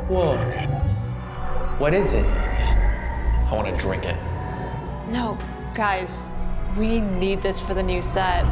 Whoa. What is it? I want to drink it. No, guys, we need this for the new set.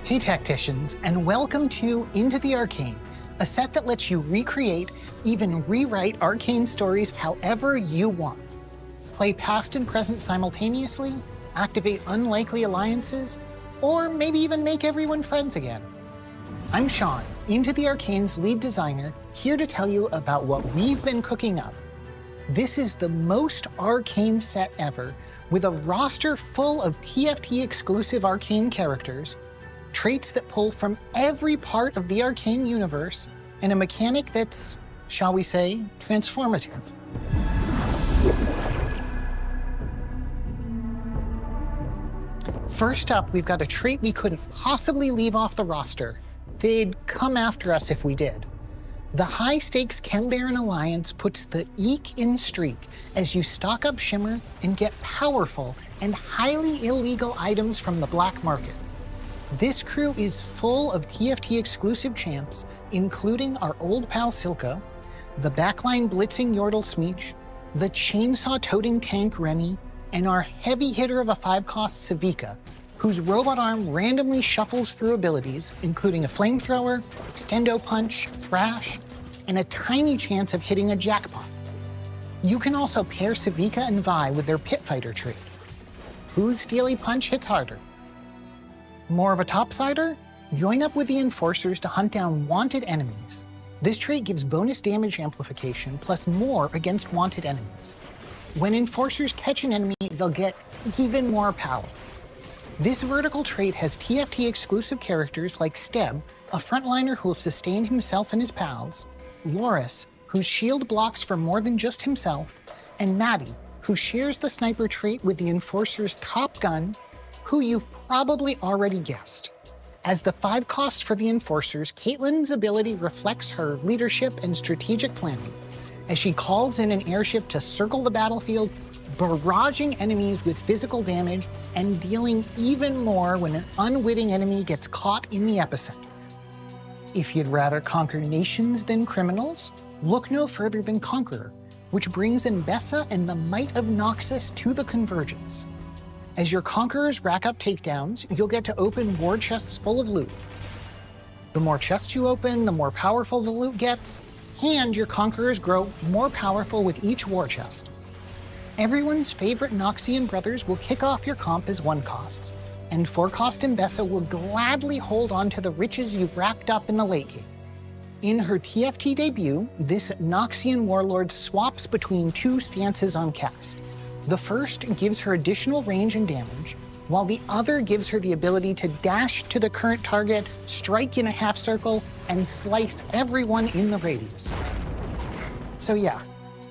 Hey tacticians, and welcome to Into the Arcane, a set that lets you recreate, even rewrite arcane stories however you want. Play past and present simultaneously, activate unlikely alliances, or maybe even make everyone friends again. I'm Sean, Into the Arcane's lead designer, here to tell you about what we've been cooking up. This is the most arcane set ever, with a roster full of TFT exclusive arcane characters, traits that pull from every part of the arcane universe, and a mechanic that's, shall we say, transformative. First up, we've got a trait we couldn't possibly leave off the roster. They'd come after us if we did. The high-stakes Chembaron Alliance puts the Eek in streak as you stock up Shimmer and get powerful and highly illegal items from the black market. This crew is full of TFT exclusive champs, including our old pal Silco, the backline blitzing Yordle Smeech, the chainsaw-toting tank Remy, and our heavy hitter of a 5-cost Savika, whose robot arm randomly shuffles through abilities, including a flamethrower, extendo punch, thrash, and a tiny chance of hitting a jackpot. You can also pair Savika and Vi with their pit fighter trait. Whose steely punch hits harder? More of a topsider? Join up with the Enforcers to hunt down wanted enemies. This trait gives bonus damage amplification plus more against wanted enemies. When Enforcers catch an enemy, they'll get even more power. This vertical trait has TFT exclusive characters like Steb, a frontliner who will sustain himself and his pals, Loris, whose shield blocks for more than just himself, and Maddie, who shares the sniper trait with the Enforcer's top gun, who you've probably already guessed. As the 5-cost for the Enforcers, Caitlyn's ability reflects her leadership and strategic planning, as she calls in an airship to circle the battlefield, barraging enemies with physical damage and dealing even more when an unwitting enemy gets caught in the epicenter. If you'd rather conquer nations than criminals, look no further than Conqueror, which brings Mbessa and the might of Noxus to the convergence. As your Conquerors rack up takedowns, you'll get to open war chests full of loot. The more chests you open, the more powerful the loot gets, and your Conquerors grow more powerful with each war chest. Everyone's favorite Noxian brothers will kick off your comp as 1-costs, and 4-cost Mbessa will gladly hold on to the riches you've racked up in the late game. In her TFT debut, this Noxian warlord swaps between two stances on cast. The first gives her additional range and damage, while the other gives her the ability to dash to the current target, strike in a half circle, and slice everyone in the radius. So yeah,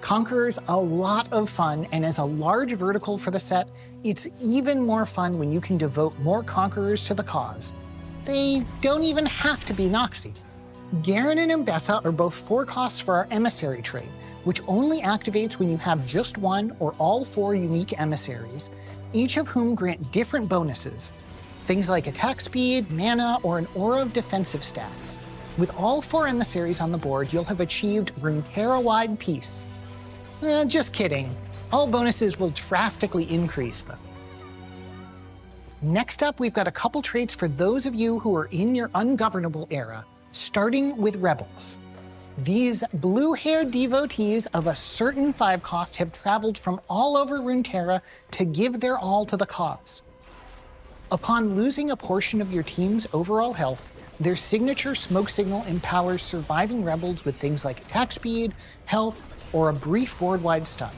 Conqueror's a lot of fun, and as a large vertical for the set, it's even more fun when you can devote more Conquerors to the cause. They don't even have to be Noxy. Garen and Mbessa are both 4-costs for our Emissary trait, which only activates when you have just one or all 4 unique emissaries, each of whom grant different bonuses, things like attack speed, mana, or an aura of defensive stats. With all 4 emissaries on the board, you'll have achieved Runeterra-wide peace. Just kidding. All bonuses will drastically increase them. Next up, we've got a couple traits for those of you who are in your ungovernable era, starting with Rebels. These blue-haired devotees of a certain 5-cost have traveled from all over Runeterra to give their all to the cause. Upon losing a portion of your team's overall health, their signature smoke signal empowers surviving rebels with things like attack speed, health, or a brief board-wide stun.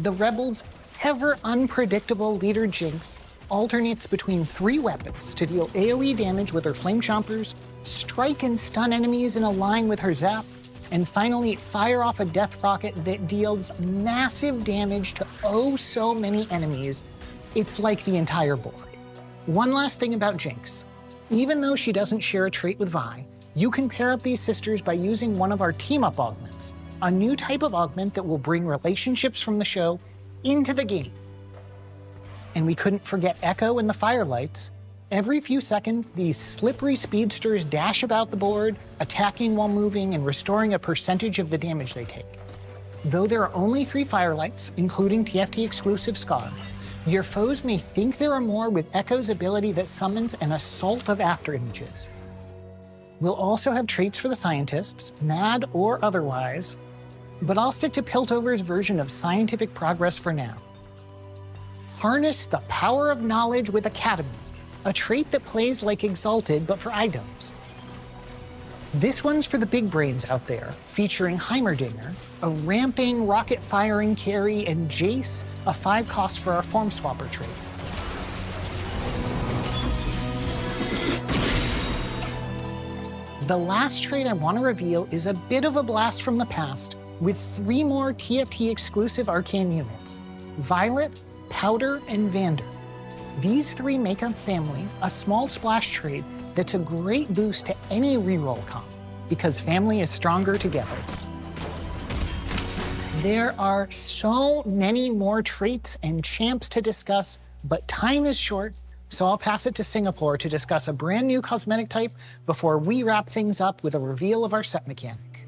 The rebels' ever-unpredictable leader Jinx alternates between 3 weapons to deal AoE damage with her Flame Chompers, strike and stun enemies in a line with her zap, and finally fire off a death rocket that deals massive damage to oh so many enemies. It's like the entire board. One last thing about Jinx. Even though she doesn't share a trait with Vi, you can pair up these sisters by using one of our team-up augments, a new type of augment that will bring relationships from the show into the game. And we couldn't forget Echo and the Firelights. Every few seconds, these slippery speedsters dash about the board, attacking while moving and restoring a percentage of the damage they take. Though there are only 3 Firelights, including TFT exclusive Scar, your foes may think there are more with Echo's ability that summons an assault of afterimages. We'll also have traits for the scientists, mad or otherwise, but I'll stick to Piltover's version of scientific progress for now. Harness the power of knowledge with Academy, a trait that plays like Exalted but for items. This one's for the big brains out there, featuring Heimerdinger, a ramping, rocket-firing carry, and Jace, a 5 cost for our Form Swapper trait. The last trait I want to reveal is a bit of a blast from the past, with 3 more TFT exclusive arcane units: Violet, Powder, and Vander. These 3 make up Family, a small splash trait that's a great boost to any reroll comp, because Family is stronger together. There are so many more traits and champs to discuss, but time is short, so I'll pass it to Singapore to discuss a brand new cosmetic type before we wrap things up with a reveal of our set mechanic.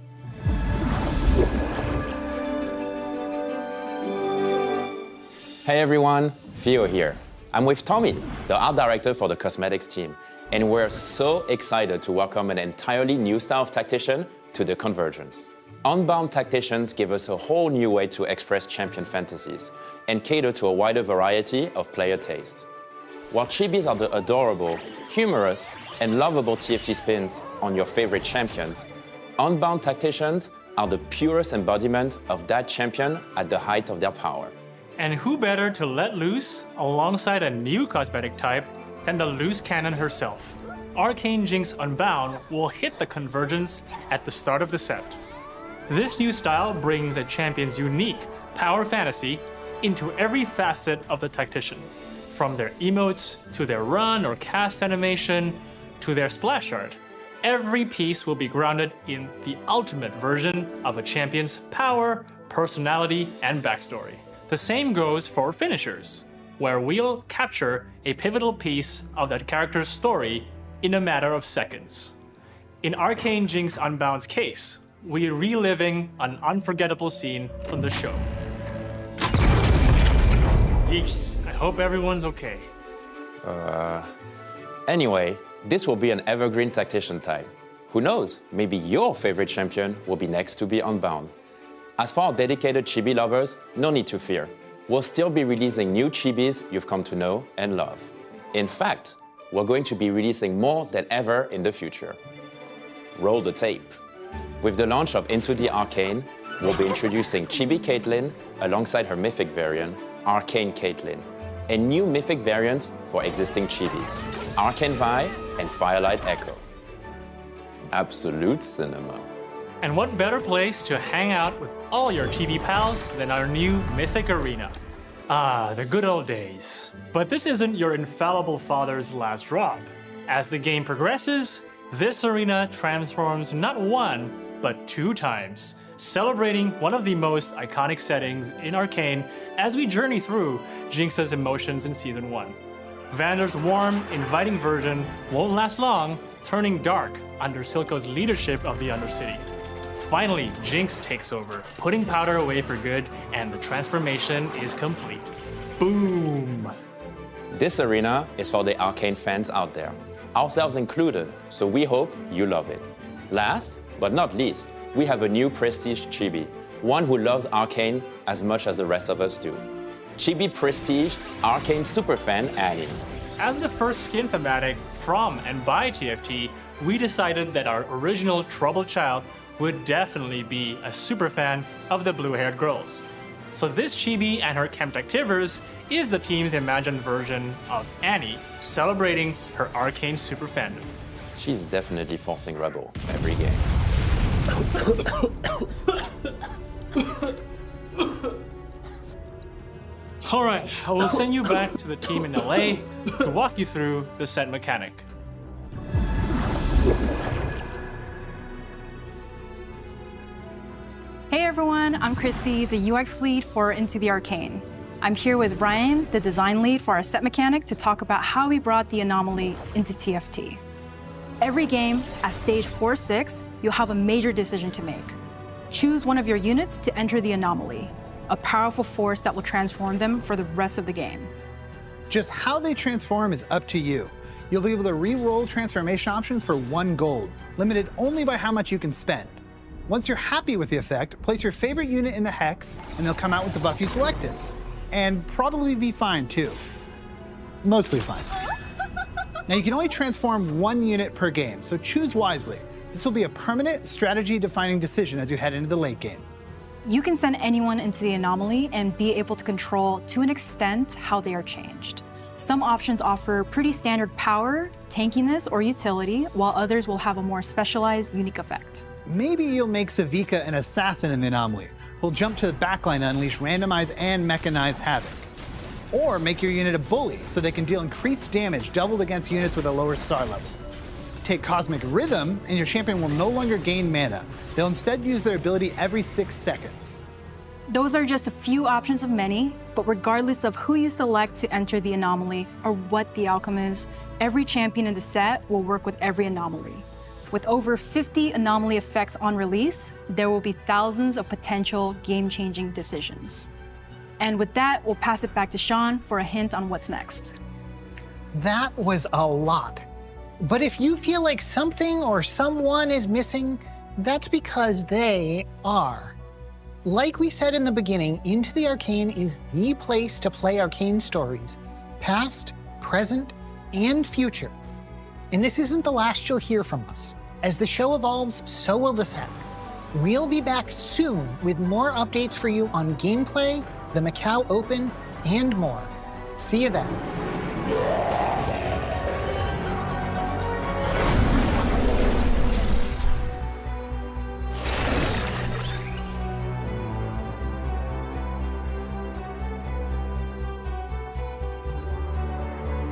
Hey everyone, Theo here. I'm with Tommy, the art director for the cosmetics team, and we're so excited to welcome an entirely new style of tactician to the Convergence. Unbound tacticians give us a whole new way to express champion fantasies and cater to a wider variety of player taste. While chibis are the adorable, humorous, and lovable TFT spins on your favorite champions, Unbound tacticians are the purest embodiment of that champion at the height of their power. And who better to let loose alongside a new cosmetic type than the loose cannon herself? Arcane Jinx Unbound will hit the Convergence at the start of the set. This new style brings a champion's unique power fantasy into every facet of the tactician, from their emotes to their run or cast animation to their splash art. Every piece will be grounded in the ultimate version of a champion's power, personality, and backstory. The same goes for finishers, where we'll capture a pivotal piece of that character's story in a matter of seconds. In Arcane Jinx Unbound's case, we're reliving an unforgettable scene from the show. Yeesh, I hope everyone's okay. Anyway, this will be an evergreen tactician type. Who knows, maybe your favorite champion will be next to be Unbound. As for our dedicated chibi lovers, no need to fear. We'll still be releasing new chibis you've come to know and love. In fact, we're going to be releasing more than ever in the future. Roll the tape. With the launch of Into the Arcane, we'll be introducing Chibi Caitlyn alongside her mythic variant, Arcane Caitlyn, and new mythic variants for existing chibis, Arcane Vi and Firelight Echo. Absolute cinema. And what better place to hang out with all your chibi pals than our new Mythic Arena? Ah, the good old days. But this isn't your infallible father's last drop. As the game progresses, this arena transforms not 1, but 2 times, celebrating one of the most iconic settings in Arcane as we journey through Jinx's emotions in Season 1. Vander's warm, inviting version won't last long, turning dark under Silco's leadership of the Undercity. Finally, Jinx takes over, putting Powder away for good, and the transformation is complete. Boom! This arena is for the Arcane fans out there, ourselves included, so we hope you love it. Last, but not least, we have a new Prestige Chibi, one who loves Arcane as much as the rest of us do. Chibi Prestige Arcane Superfan Annie. As the first skin thematic from and by TFT, we decided that our original troubled child would definitely be a superfan of the blue-haired girls. So this chibi and her Chemtactivers is the team's imagined version of Annie, celebrating her Arcane super fandom. She's definitely forcing rebel every game. All right, I will send you back to the team in LA to walk you through the set mechanic. Hey everyone, I'm Christy, the UX lead for Into the Arcane. I'm here with Ryan, the design lead for our set mechanic, to talk about how we brought the anomaly into TFT. Every game, at stage 4-6, you'll have a major decision to make. Choose one of your units to enter the anomaly, a powerful force that will transform them for the rest of the game. Just how they transform is up to you. You'll be able to re-roll transformation options for 1 gold, limited only by how much you can spend. Once you're happy with the effect, place your favorite unit in the hex, and they'll come out with the buff you selected. And probably be fine too. Mostly fine. Now you can only transform 1 unit per game, so choose wisely. This will be a permanent strategy-defining decision as you head into the late game. You can send anyone into the anomaly and be able to control, to an extent, how they are changed. Some options offer pretty standard power, tankiness, or utility, while others will have a more specialized, unique effect. Maybe you'll make Savika an assassin in the anomaly, who'll jump to the backline and unleash randomized and mechanized havoc. Or make your unit a bully, so they can deal increased damage doubled against units with a lower star level. Take Cosmic Rhythm, and your champion will no longer gain mana. They'll instead use their ability every 6 seconds. Those are just a few options of many, but regardless of who you select to enter the anomaly or what the outcome is, every champion in the set will work with every anomaly. With over 50 anomaly effects on release, there will be thousands of potential game-changing decisions. And with that, we'll pass it back to Sean for a hint on what's next. That was a lot. But if you feel like something or someone is missing, that's because they are. Like we said in the beginning, Into the Arcane is the place to play Arcane stories, past, present, and future. And this isn't the last you'll hear from us. As the show evolves, so will the set. We'll be back soon with more updates for you on gameplay, the Macau Open, and more. See you then.